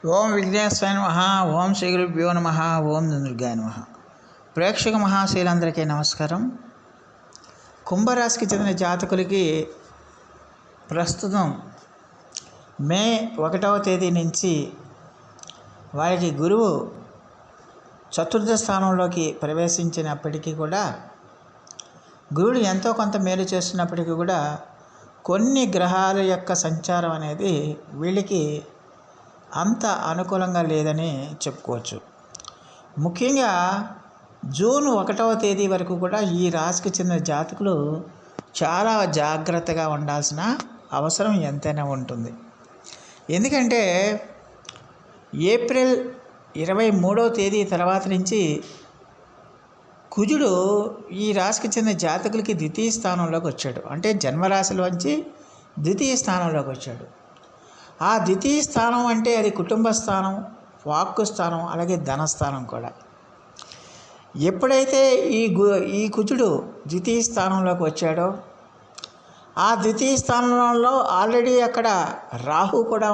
ఓం విఘ్నేశ్వరాయ నమః. ఓం శ్రీ గురుభ్యో నమః. ఓం దుర్గాయ నమః. ప్రేక్షక మహాశైలందరికీ నమస్కారం. కుంభరాశికి చెందిన జాతకులకి ప్రస్తుతం మే 1వ తేదీ నుంచి వారికి గురువు చతుర్థ స్థానంలోకి ప్రవేశించినప్పటికీ కూడా గురుడు ఎంతో కొంత మేలు చేస్తున్నప్పటికీ కూడా కొన్ని గ్రహాల యొక్క సంచారం అనేది వీళ్ళకి అంత అనుకూలంగా లేదని చెప్పుకోవచ్చు. ముఖ్యంగా జూన్ 1వ తేదీ వరకు కూడా ఈ రాశికి చెందిన జాతకులు చాలా జాగ్రత్తగా ఉండాల్సిన అవసరం ఎంతైనా ఉంటుంది. ఎందుకంటే ఏప్రిల్ 23వ తేదీ తర్వాత నుంచి కుజుడు ఈ రాశికి చెందిన జాతకులకి ద్వితీయ స్థానంలోకి వచ్చాడు. అంటే జన్మరాశిలోంచి ద్వితీయ స్థానంలోకి వచ్చాడు. ఆ ద్వితీయ స్థానం అంటే అది కుటుంబ స్థానం, వాక్కు స్థానం, అలాగే ధనస్థానం కూడా. ఎప్పుడైతే ఈ కుజుడు ద్వితీయ స్థానంలోకి వచ్చాడో ఆ ద్వితీయ స్థానంలో ఆల్రెడీ అక్కడ రాహు కూడా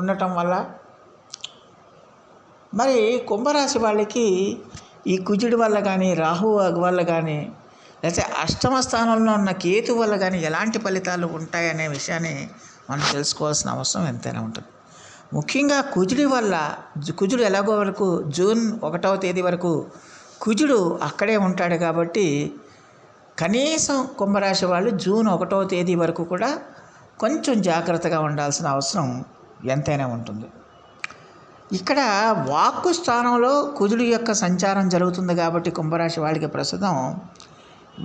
ఉండటం వల్ల మరి కుంభరాశి వాళ్ళకి ఈ కుజుడి వల్ల కానీ, రాహు వల్ల కానీ, లేకపోతే అష్టమ స్థానంలో ఉన్న కేతు వల్ల కానీ ఎలాంటి ఫలితాలు ఉంటాయనే విషయాన్ని మనం తెలుసుకోవాల్సిన అవసరం ఎంతైనా ఉంటుంది. ముఖ్యంగా కుజుడు ఎలాగో వరకు జూన్ 1వ తేదీ వరకు కుజుడు అక్కడే ఉంటాడు కాబట్టి కనీసం కుంభరాశి వాళ్ళు జూన్ 1వ తేదీ వరకు కూడా కొంచెం జాగ్రత్తగా ఉండాల్సిన అవసరం ఎంతైనా ఉంటుంది. ఇక్కడ వాక్కు స్థానంలో కుజుడు యొక్క సంచారం జరుగుతుంది కాబట్టి కుంభరాశి వాళ్ళకి ప్రస్తుతం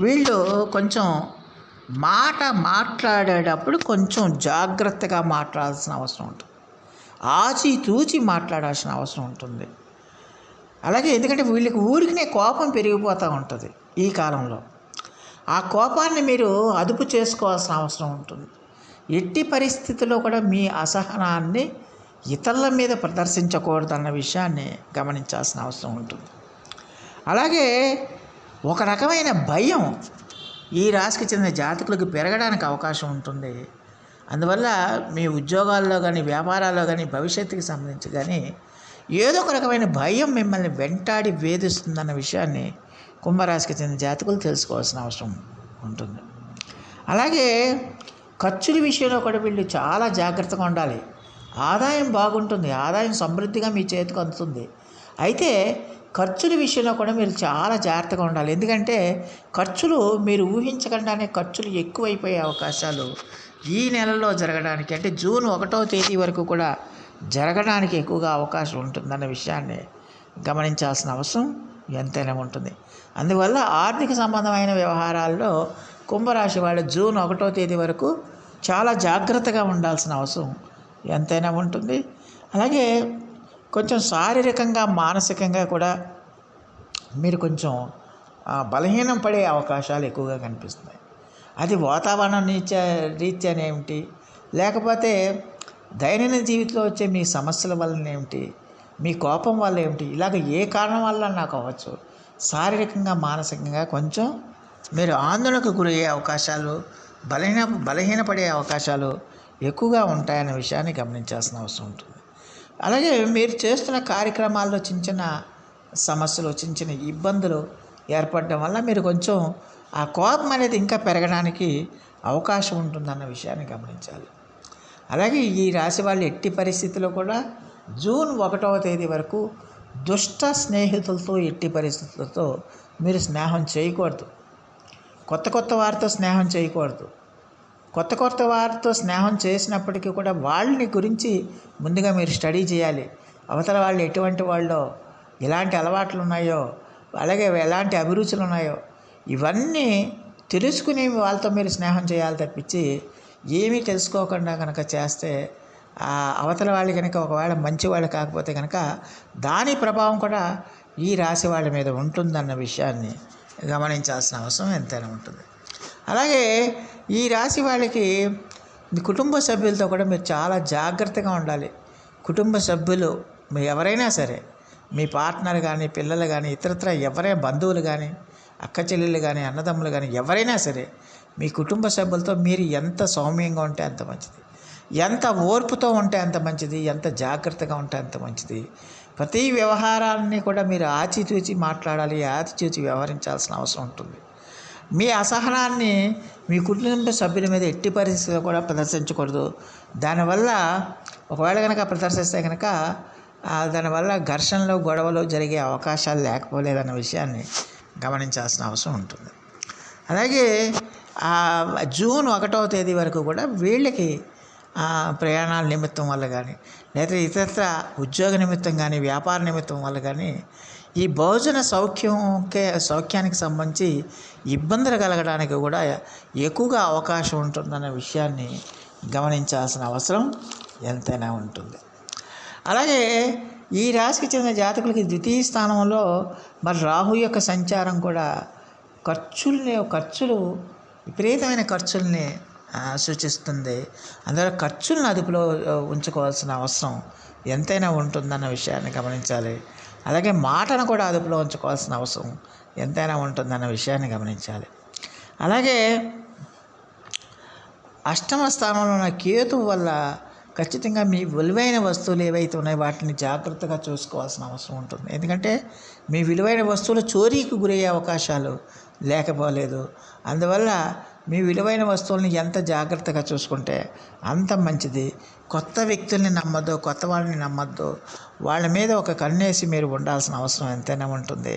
వీళ్ళు కొంచెం మాట్లాడేటప్పుడు కొంచెం జాగ్రత్తగా మాట్లాడాల్సిన అవసరం ఉంటుంది. ఆచితూచి మాట్లాడాల్సిన అవసరం ఉంటుంది. అలాగే ఎందుకంటే వీళ్ళకి ఊరికినే కోపం పెరిగిపోతూ ఉంటుంది ఈ కాలంలో. ఆ కోపాన్ని మీరు అదుపు చేసుకోవాల్సిన అవసరం ఉంటుంది. ఎట్టి పరిస్థితుల్లో కూడా మీ అసహనాన్ని ఇతరుల మీద ప్రదర్శించకూడదన్న విషయాన్ని గమనించాల్సిన అవసరం ఉంటుంది. అలాగే ఒక రకమైన భయం ఈ రాశికి చెందిన జాతకులకు పెరగడానికి అవకాశం ఉంటుంది. అందువల్ల మీ ఉద్యోగాల్లో కానీ, వ్యాపారాల్లో కానీ, భవిష్యత్తుకి సంబంధించి కానీ ఏదో ఒక రకమైన భయం మిమ్మల్ని వెంటాడి వేధిస్తుందన్న విషయాన్ని కుంభరాశికి చెందిన జాతకులు తెలుసుకోవాల్సిన అవసరం ఉంటుంది. అలాగే ఖర్చుల విషయంలో కూడా వీళ్ళు చాలా జాగ్రత్తగా ఉండాలి. ఆదాయం బాగుంటుంది, ఆదాయం సమృద్ధిగా మీ చేతికి అందుతుంది. అయితే ఖర్చుల విషయంలో కూడా మీరు చాలా జాగ్రత్తగా ఉండాలి. ఎందుకంటే ఖర్చులు మీరు ఊహించకుండానే ఖర్చులు ఎక్కువైపోయే అవకాశాలు ఈ నెలలో జరగడానికి, అంటే జూన్ 1వ తేదీ వరకు కూడా జరగడానికి ఎక్కువగా అవకాశం ఉంటుందన్న విషయాన్ని గమనించాల్సిన అవసరం ఎంతైనా ఉంటుంది. అందువల్ల ఆర్థిక సంబంధమైన వ్యవహారాల్లో కుంభరాశి వాళ్ళు జూన్ 1వ తేదీ వరకు చాలా జాగ్రత్తగా ఉండాల్సిన అవసరం ఎంతైనా ఉంటుంది. అలాగే కొంచెం శారీరకంగా, మానసికంగా కూడా మీరు కొంచెం బలహీనం పడే అవకాశాలు ఎక్కువగా కనిపిస్తున్నాయి. అది వాతావరణం రీత్యానేమిటి, లేకపోతే దైనందిన జీవితంలో వచ్చే మీ సమస్యల వలన ఏమిటి, మీ కోపం వల్ల ఏమిటి, ఇలాగ ఏ కారణం వల్ల నాకు అవ్వచ్చు, శారీరకంగా, మానసికంగా కొంచెం మీరు ఆందోళనకు గురయ్యే అవకాశాలు, బలహీనపడే అవకాశాలు ఎక్కువగా ఉంటాయనే విషయాన్ని గమనించాల్సిన అవసరం ఉంటుంది. అలాగే మీరు చేస్తున్న కార్యక్రమాల్లో చిన్న చిన్న సమస్యలు, చిన్న చిన్న ఇబ్బందులు ఏర్పడడం వల్ల మీరు కొంచెం ఆ కోపం అనేది ఇంకా పెరగడానికి అవకాశం ఉంటుందన్న విషయాన్ని గమనించాలి. అలాగే ఈ రాశి వాళ్ళు ఎట్టి పరిస్థితుల్లో కూడా జూన్ 1వ తేదీ వరకు దుష్ట స్నేహితులతో ఎట్టి పరిస్థితులతో మీరు స్నేహం చేయకూడదు. కొత్త వారితో స్నేహం చేయకూడదు. కొత్త వారితో స్నేహం చేసినప్పటికీ కూడా వాళ్ళని గురించి ముందుగా మీరు స్టడీ చేయాలి. అవతల వాళ్ళు ఎటువంటి వాళ్ళో, ఎలాంటి అలవాట్లు ఉన్నాయో, అలాగే ఎలాంటి అభిరుచులు ఉన్నాయో ఇవన్నీ తెలుసుకుని వాళ్ళతో మీరు స్నేహం చేయాలి తప్పించి ఏమీ తెలుసుకోకుండా కనుక చేస్తే అవతల వాళ్ళు కనుక ఒకవేళ మంచివాళ్ళు కాకపోతే కనుక దాని ప్రభావం కూడా ఈ రాశి వాళ్ళ మీద ఉంటుందన్న విషయాన్ని గమనించాల్సిన అవసరం ఎంతైనా ఉంటుంది. అలాగే ఈ రాశి వాళ్ళకి మీ కుటుంబ సభ్యులతో కూడా మీరు చాలా జాగ్రత్తగా ఉండాలి. కుటుంబ సభ్యులు మీ ఎవరైనా సరే, మీ పార్ట్నర్ కానీ, పిల్లలు కానీ, ఇతరత్ర ఎవరైనా బంధువులు కానీ, అక్క చెల్లెళ్ళు కానీ, అన్నదమ్ములు కానీ ఎవరైనా సరే మీ కుటుంబ సభ్యులతో మీరు ఎంత సౌమ్యంగా ఉంటే అంత మంచిది. ఎంత ఓర్పుతో ఉంటే అంత మంచిది, ఎంత జాగ్రత్తగా ఉంటే అంత మంచిది. ప్రతి వ్యవహారాన్ని కూడా మీరు ఆచితూచి మాట్లాడాలి, ఆచితూచి వ్యవహరించాల్సిన అవసరం ఉంటుంది. మీ అసహనాన్ని మీ కుటుంబ సభ్యుల మీద ఎట్టి పరిస్థితుల్లో కూడా ప్రదర్శించకూడదు. దానివల్ల ఒకవేళ కనుక ప్రదర్శిస్తే కనుక దానివల్ల ఘర్షణలు, గొడవలు జరిగే అవకాశాలు లేకపోలేదన్న విషయాన్ని గమనించాల్సిన అవసరం ఉంటుంది. అలాగే జూన్ 1వ తేదీ వరకు కూడా వీళ్ళకి ప్రయాణాల నిమిత్తం వల్ల కానీ, లేదా ఇతరత్ర ఉద్యోగ నిమిత్తం కానీ, వ్యాపార నిమిత్తం వల్ల కానీ ఈ భోజన సౌఖ్యానికి సంబంధించి ఇబ్బందులు కలగడానికి కూడా ఎక్కువగా అవకాశం ఉంటుందన్న విషయాన్ని గమనించాల్సిన అవసరం ఎంతైనా ఉంటుంది. అలాగే ఈ రాశికి చెందిన జాతకులకి ద్వితీయ స్థానంలో మరి రాహు యొక్క సంచారం కూడా ఖర్చులు విపరీతమైన ఖర్చుల్ని సూచిస్తుంది. అందువల్ల ఖర్చులను అదుపులో ఉంచుకోవాల్సిన అవసరం ఎంతైనా ఉంటుందన్న విషయాన్ని గమనించాలి. అలాగే మాటను కూడా అదుపులో ఉంచుకోవాల్సిన అవసరం ఎంతైనా ఉంటుందన్న విషయాన్ని గమనించాలి. అలాగే అష్టమ స్థానంలో ఉన్న కేతువు వల్ల ఖచ్చితంగా మీ విలువైన వస్తువులు ఏవైతే ఉన్నాయో వాటిని జాగ్రత్తగా చూసుకోవాల్సిన అవసరం ఉంటుంది. ఎందుకంటే మీ విలువైన వస్తువులు చోరీకి గురయ్యే అవకాశాలు లేకపోలేదు. అందువల్ల మీ విలువైన వస్తువుల్ని ఎంత జాగ్రత్తగా చూసుకుంటే అంత మంచిది. కొత్త వ్యక్తుల్ని నమ్మద్దు, కొత్త వాళ్ళని నమ్మద్దు. వాళ్ళ మీద ఒక కన్నేసి మీరు ఉండాల్సిన అవసరం ఎంతైనా ఉంటుంది.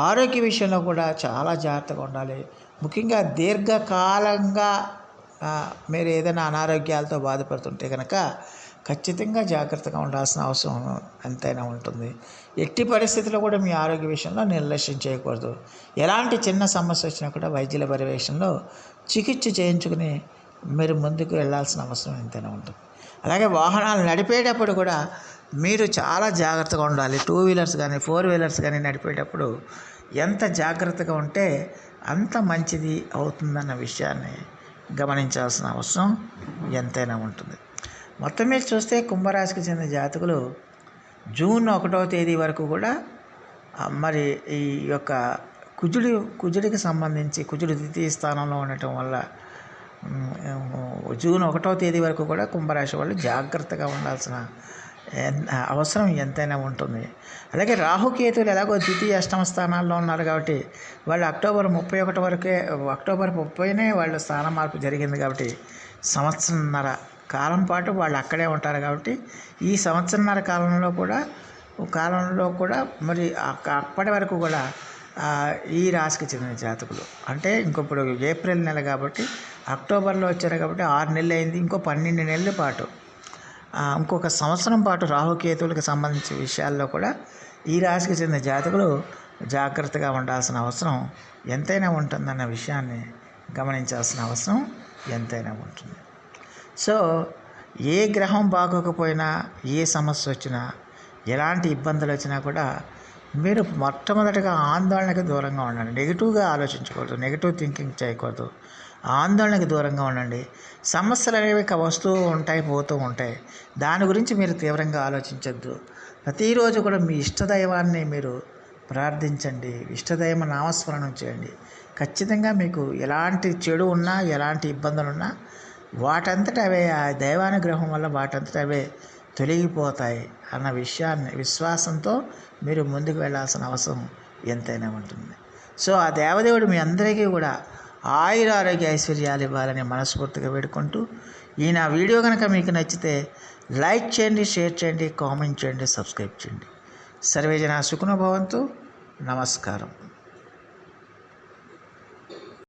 ఆరోగ్య విషయంలో కూడా చాలా జాగ్రత్తగా ఉండాలి. ముఖ్యంగా దీర్ఘకాలంగా మీరు ఏదైనా అనారోగ్యాలతో బాధపడుతుంటే కనుక ఖచ్చితంగా జాగ్రత్తగా ఉండాల్సిన అవసరం ఎంతైనా ఉంటుంది. ఎట్టి పరిస్థితుల్లో కూడా మీ ఆరోగ్య విషయంలో నిర్లక్ష్యం చేయకూడదు. ఎలాంటి చిన్న సమస్య వచ్చినా కూడా వైద్యుల పర్యవేక్షణలో చికిత్స చేయించుకుని మీరు ముందుకు వెళ్ళాల్సిన అవసరం ఎంతైనా ఉంటుంది. అలాగే వాహనాలు నడిపేటప్పుడు కూడా మీరు చాలా జాగ్రత్తగా ఉండాలి. 2 వీలర్స్ కానీ 4 వీలర్స్ కానీ నడిపేటప్పుడు ఎంత జాగ్రత్తగా ఉంటే అంత మంచిది అవుతుందన్న విషయాన్ని గమనించాల్సిన అవసరం ఎంతైనా ఉంటుంది. మొత్తం మీద చూస్తే కుంభరాశికి చెందిన జాతకులు జూన్ 1వ తేదీ వరకు కూడా మరి ఈ యొక్క కుజుడికి సంబంధించి కుజుడు ద్వితీయ స్థానంలో ఉండటం వల్ల జూన్ 1వ తేదీ వరకు కూడా కుంభరాశి వాళ్ళు జాగ్రత్తగా ఉండాల్సిన అవసరం ఎంతైనా ఉంటుంది. అలాగే రాహుకేతువులు ఎలాగో ద్వితీయ అష్టమ స్థానాల్లో ఉన్నారు కాబట్టి వాళ్ళు అక్టోబర్ 30నే వాళ్ళ స్థాన మార్పు జరిగింది కాబట్టి సంవత్సరంన్నర కాలం పాటు వాళ్ళు అక్కడే ఉంటారు. కాబట్టి ఈ సంవత్సరంన్నర కాలంలో కూడా మరి అప్పటి వరకు కూడా ఈ రాశికి చెందిన జాతకులు అంటే ఇంకొప్పుడు ఏప్రిల్ నెల కాబట్టి అక్టోబర్లో వచ్చారు కాబట్టి 6 నెలలు అయింది. ఇంకో 12 నెలల పాటు ఇంకొక సంవత్సరం పాటు రాహుకేతువులకు సంబంధించిన విషయాల్లో కూడా ఈ రాశికి చెందిన జాతకులు జాగ్రత్తగా ఉండాల్సిన అవసరం ఎంతైనా ఉంటుందన్న విషయాన్ని గమనించాల్సిన అవసరం ఎంతైనా ఉంటుంది. సో ఏ గ్రహం బాగోకపోయినా, ఏ సమస్య వచ్చినా, ఎలాంటి ఇబ్బందులు వచ్చినా కూడా మీరు మొట్టమొదటిగా ఆందోళనకు దూరంగా ఉండండి. నెగిటివ్గా ఆలోచించకూడదు, నెగిటివ్ థింకింగ్ చేయకూడదు. ఆందోళనకు దూరంగా ఉండండి. సమస్యలు అనేవి వస్తూ ఉంటాయి, పోతూ ఉంటాయి. దాని గురించి మీరు తీవ్రంగా ఆలోచించద్దు. ప్రతిరోజు కూడా మీ ఇష్టదైవాన్ని మీరు ప్రార్థించండి, ఇష్టదైవ నామస్మరణం చేయండి. ఖచ్చితంగా మీకు ఎలాంటి చెడు ఉన్నా, ఎలాంటి ఇబ్బందులు ఉన్నా వాటంతట అవే ఆ దైవానుగ్రహం వల్ల వాటంతట అవే తొలగిపోతాయి అన్న విషయాన్ని విశ్వాసంతో మీరు ముందుకు వెళ్ళాల్సిన అవసరం ఎంతైనా ఉంటుంది. సో ఆ దేవదేవుడు మీ అందరికీ కూడా ఆయురారోగ్య ఐశ్వర్యాలు ఇవ్వాలని మనస్ఫూర్తిగా వేడుకుంటూ ఈ నా వీడియో కనుక మీకు నచ్చితే లైక్ చేయండి, షేర్ చేయండి, కామెంట్ చేయండి, సబ్స్క్రైబ్ చేయండి. సర్వేజన సుఖినో భవంతు. నమస్కారం.